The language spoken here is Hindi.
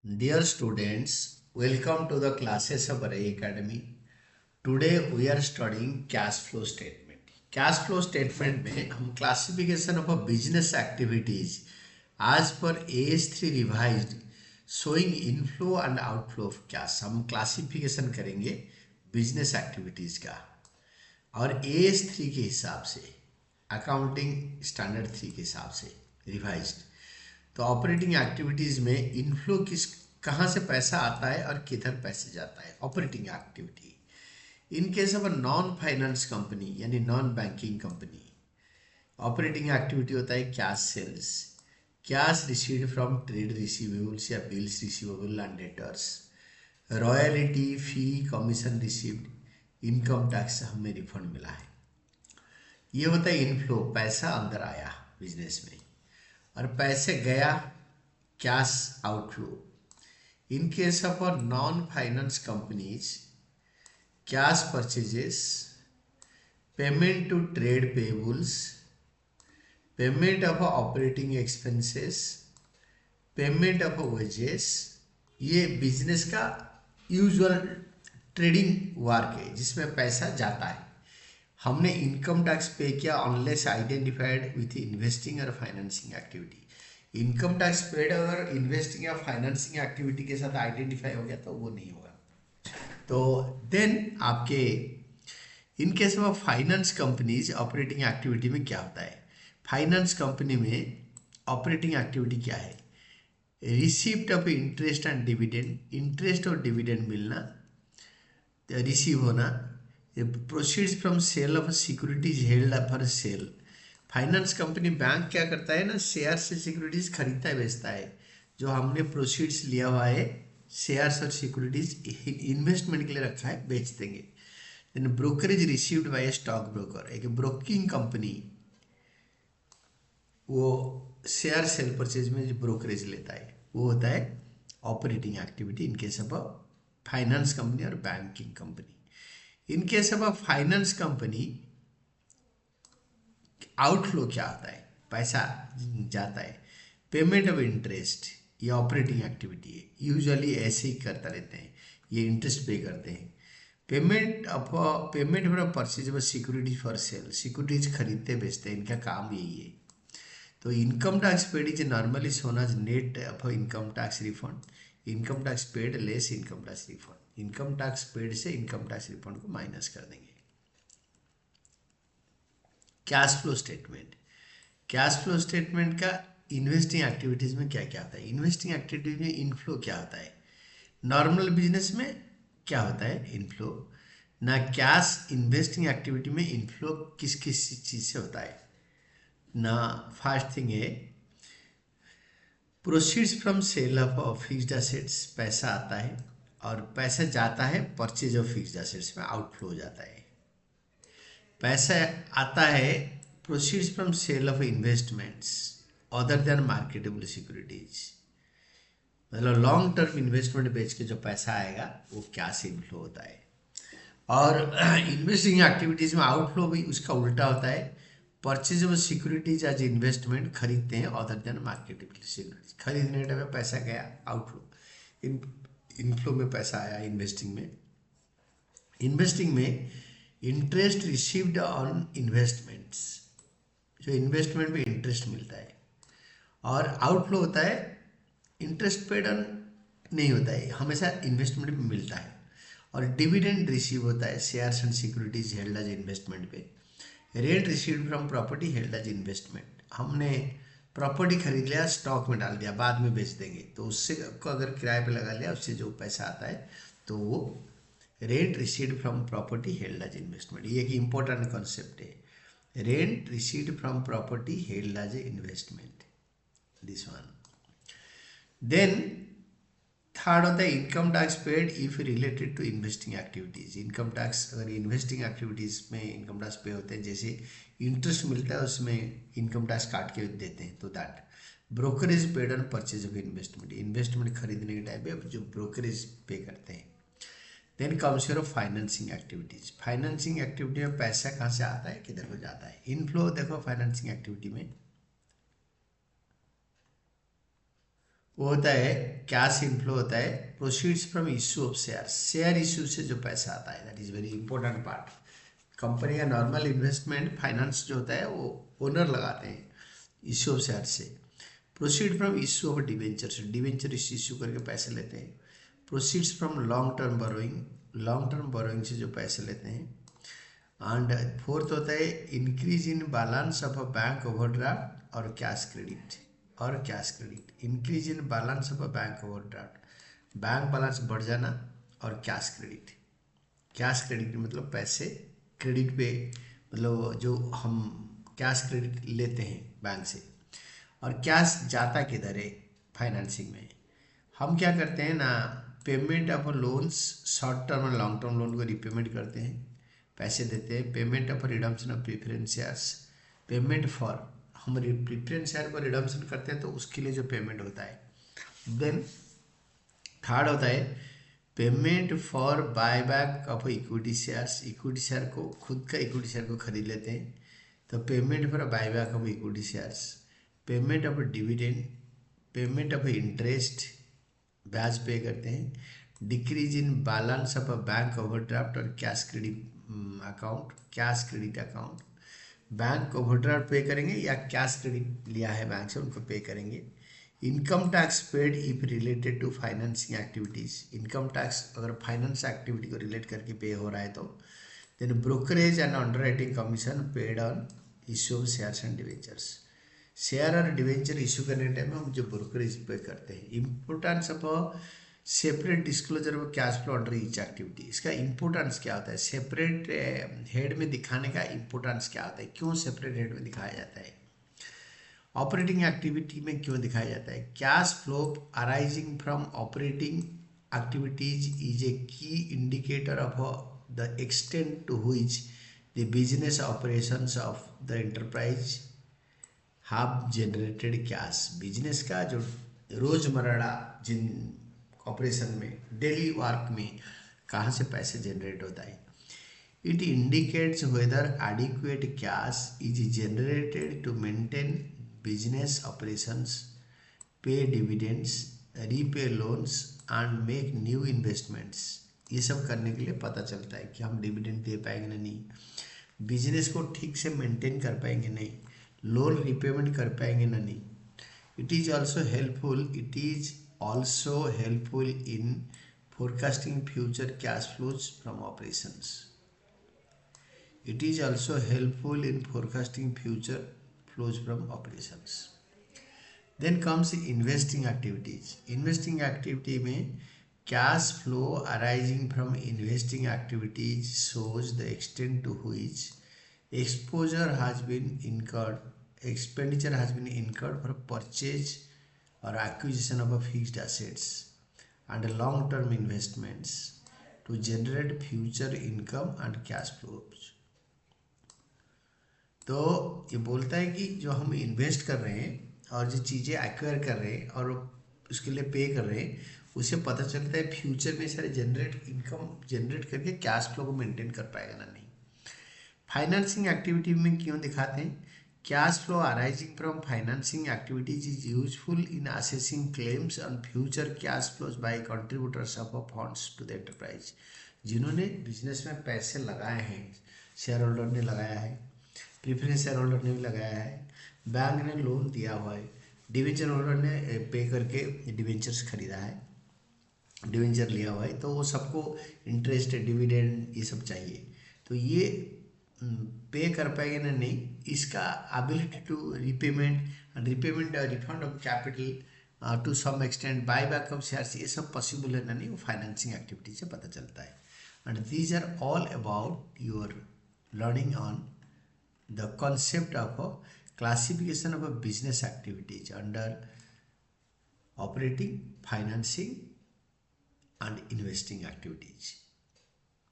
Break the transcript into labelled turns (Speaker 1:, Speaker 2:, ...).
Speaker 1: Dear students, welcome to the classes of Array Academy. Today we are studying cash flow statement. Cash flow statement में हम classification of a business activities as per AS3 revised showing inflow and outflow of cash हम classification करेंगे business activities का और AS3 के हिसाब से अकाउंटिंग स्टैंडर्ड 3 के हिसाब से रिवाइज्ड। तो ऑपरेटिंग एक्टिविटीज में इनफ्लो किस कहाँ से पैसा आता है और किधर पैसे जाता है operating activity. In case of a non finance company यानी non banking company operating activity होता है cash sales, cash received from trade receivables या bills receivable and debtors, royalty fee commission received, income tax हमें रिफंड मिला है। ये होता है इनफ्लो, पैसा अंदर आया बिजनेस में, और पैसे गया cash outflow. In case of non finance companies cash purchases, payment to trade payables, payment of operating expenses, payment of wages, ये बिजनेस का यूजुअल ट्रेडिंग वर्क है जिसमें पैसा जाता है। हमने इनकम टैक्स पे किया अनलेस आइडेंटिफाइड विथ इन्वेस्टिंग और financing activity. Income tax paid अगर इन्वेस्टिंग या फाइनेंसिंग एक्टिविटी के साथ आइडेंटिफाई हो गया तो वो नहीं होगा। तो देन आपके in case of finance companies operating activity में क्या होता है? फाइनेंस कंपनी में ऑपरेटिंग एक्टिविटी क्या है? Receipt of interest and dividend, interest और डिविडेंड मिलना, रिसीव होना, proceeds from sale of securities held for sale. Finance company bank क्या करता है ना, शेयर से सिक्योरिटीज खरीदता है बेचता है। जो हमने प्रोसीड्स लिया हुआ है शेयर्स और सिक्योरिटीज इन्वेस्टमेंट के लिए रखा है बेच देंगे। Then brokerage received by a stock broker, एक ब्रोकिंग कंपनी वो शेयर सेल परचेज में जो ब्रोकरेज लेता है वो होता है operating activity in case of finance company और banking company. In case of finance company outflow क्या होता है? पैसा जाता है। पेमेंट ऑफ इंटरेस्ट, ये ऑपरेटिंग एक्टिविटी है, यूजुअली ऐसे ही करता रहते हैं, ये इंटरेस्ट पे करते हैं। Payment for purchase of securities for sale, securities खरीदते बेचते हैं, इनका काम यही है। तो income tax paid is normally shown as net of income tax refund, income tax paid less income tax refund, income tax paid से इनकम टैक्स रिफंड को माइनस कर देंगे। Cash flow statement, cash flow statement का इन्वेस्टिंग एक्टिविटीज में क्या क्या होता है? इन्वेस्टिंग एक्टिविटीज में इनफ्लो क्या होता है? नॉर्मल बिजनेस में क्या होता है इनफ्लो ना? कैश इन्वेस्टिंग एक्टिविटी में इनफ्लो किस किस चीज़ से होता है ना? फर्स्ट थिंग है proceeds from sale of fixed assets, पैसा आता है और पैसा जाता है परचेज ऑफ फिक्स्ड एसेट्स में, आउटफ्लो हो जाता है। पैसा आता है proceeds from sale of investments other than marketable securities, मतलब लॉन्ग टर्म इन्वेस्टमेंट बेच के जो पैसा आएगा वो कैश इनफ्लो होता है। और इन्वेस्टिंग एक्टिविटीज में आउटफ्लो भी उसका उल्टा होता है, purchase of securities as investment, खरीदते हैं अदर देन मार्केटेबल सिक्योरिटीज, खरीदने टाइम में पैसा गया आउटफ्लो, इनफ्लो में पैसा आया इन्वेस्टिंग में। इन्वेस्टिंग में इंटरेस्ट रिसीव्ड ऑन इन्वेस्टमेंट्स, जो इन्वेस्टमेंट में इंटरेस्ट मिलता है, और आउटफ्लो होता है इंटरेस्ट पेड ऑन नहीं होता है, हमेशा इन्वेस्टमेंट में मिलता है। और डिविडेंड रिसीव होता है shares and securities held as investment पे। Rent received from property held as investment, हमने प्रॉपर्टी खरीद लिया स्टॉक में डाल दिया बाद में बेच देंगे, तो उससे को अगर किराए पे लगा लिया उससे जो पैसा आता है तो वो rent received from property held as investment. ये एक इम्पोर्टेंट कॉन्सेप्ट है, rent received from property held as a investment, this one. Then third होता है income tax paid if related to investing activities. Income tax अगर इन्वेस्टिंग एक्टिविटीज में इनकम टैक्स पे होते हैं, जैसे इंटरेस्ट मिलता है उसमें इनकम टैक्स काट के देते हैं, तो that. Brokerage paid on purchase of investment, investment खरीदने के टाइम पे जो ब्रोकरेज पे करते हैं। Then comes your financing activities, financing activity में पैसा कहाँ से आता है किधर को जाता है? इनफ्लो देखो फाइनेंसिंग एक्टिविटी में वो होता है कैश इनफ्लो होता है proceeds from issue of share, share issue से जो पैसा आता है, that is very important part. Company का नॉर्मल इन्वेस्टमेंट फाइनेंस जो होता है वो ओनर लगाते हैं इश्यू ऑफ शेयर से। Proceed from issue of debenture से, डिवेंचर इश्यू करके पैसे लेते हैं। Proceeds from long term borrowing, long term borrowing से जो पैसे लेते हैं। एंड फोर्थ होता है increase in balance of a bank overdraft और कैश क्रेडिट, और cash credit. Increase in balance of a bank overdraft, bank balance बढ़ जाना, और कैश क्रेडिट। कैश क्रेडिट मतलब पैसे क्रेडिट पे, मतलब जो हम कैश क्रेडिट लेते हैं बैंक से। और कैश जाता किधर है फाइनेंसिंग में, हम क्या करते हैं ना, payment of loans, short term और लॉन्ग टर्म लोन को रिपेमेंट करते हैं, पैसे देते हैं। Payment of redemption of preference shares, payment for, हम प्रेफरेंस शेयर को रिडम्पशन करते हैं तो उसके लिए जो पेमेंट होता है। देन थर्ड होता है payment for buy back of equity shares, equity share को, खुद का इक्विटी शेयर को खरीद लेते हैं तो payment for buy back of equity shares. Payment of dividend, payment of interest, ब्याज पे करते हैं। Decrease in balance of a bank overdraft और cash credit account, cash credit account. Bank overdraft pay करेंगे या कैश क्रेडिट लिया है बैंक से उनको पे करेंगे। Income tax paid if related to financing activities, income tax अगर फाइनेंस एक्टिविटी को रिलेट करके पे हो रहा है तो। Then brokerage and underwriting commission paid on issue of shares and debentures, share और डिवेंचर इशू करने टाइम में हम जो ब्रोकरेज पे करते हैं। Importance of separate disclosure of cash flow under each activity, इसका इम्पोर्टेंस क्या होता है, सेपरेट हेड में दिखाने का इम्पोर्टेंस क्या होता है, क्यों सेपरेट हेड में दिखाया जाता है, ऑपरेटिंग एक्टिविटी में क्यों दिखाया जाता है। Cash flow arising from operating activities is a key indicator of the extent to which the business operations of the enterprise have generated cash, business का जो रोजमर्रा जिन ऑपरेशन में, डेली वर्क में कहाँ से पैसे जनरेट होता है। It indicates whether adequate cash is generated to maintain business operations, pay dividends, repay loans and make new investments. ये सब करने के लिए पता चलता है कि हम डिविडेंड दे पाएंगे ना नहीं, बिजनेस को ठीक से मेंटेन कर पाएंगे नहीं, लोन रिपेमेंट कर पाएंगे ना नहीं। It is also helpful, it is also helpful in forecasting future cash flows from operations. It is also helpful in forecasting future flows from operations. Then comes investing activities. Investing activity में cash flow arising from investing activities shows the extent to which exposure has been incurred, expenditure has been incurred for purchase or acquisition of a fixed assets and long-term investments to generate future income and cash flows. तो ये बोलता है कि जो हम इन्वेस्ट कर रहे हैं और जो चीज़ें एक्वायर कर रहे हैं और उसके लिए पे कर रहे हैं, उससे पता चलता है फ्यूचर में सारे जनरेट इनकम जनरेट करके कैश फ्लो को मेंटेन कर पाएगा ना नहीं। फाइनेंसिंग एक्टिविटी में क्यों दिखाते हैं, cash flow arising from financing activities is useful in assessing claims on future cash flows by contributors of funds to the enterprise. जिन्होंने बिजनेस में पैसे लगाए हैं, शेयर होल्डर ने लगाया है, प्रेफरेंस शेयर होल्डर ने भी लगाया है, बैंक ने लोन दिया हुआ है, डिवेंचर होल्डर ने पे करके डिवेंचर्स खरीदा है, डिवेंचर लिया हुआ है, तो वो सबको इंटरेस्ट डिविडेंड ये सब चाहिए। तो ये पे कर पाएंगे ना नहीं, इसका ability to repayment refund of capital to some extent, buy back of shares, ये सब पॉसिबल है ना नहीं, वो फाइनेंसिंग एक्टिविटी से पता चलता है। And these are all about your learning on the concept of a classification of a business activities under operating, financing and investing activities.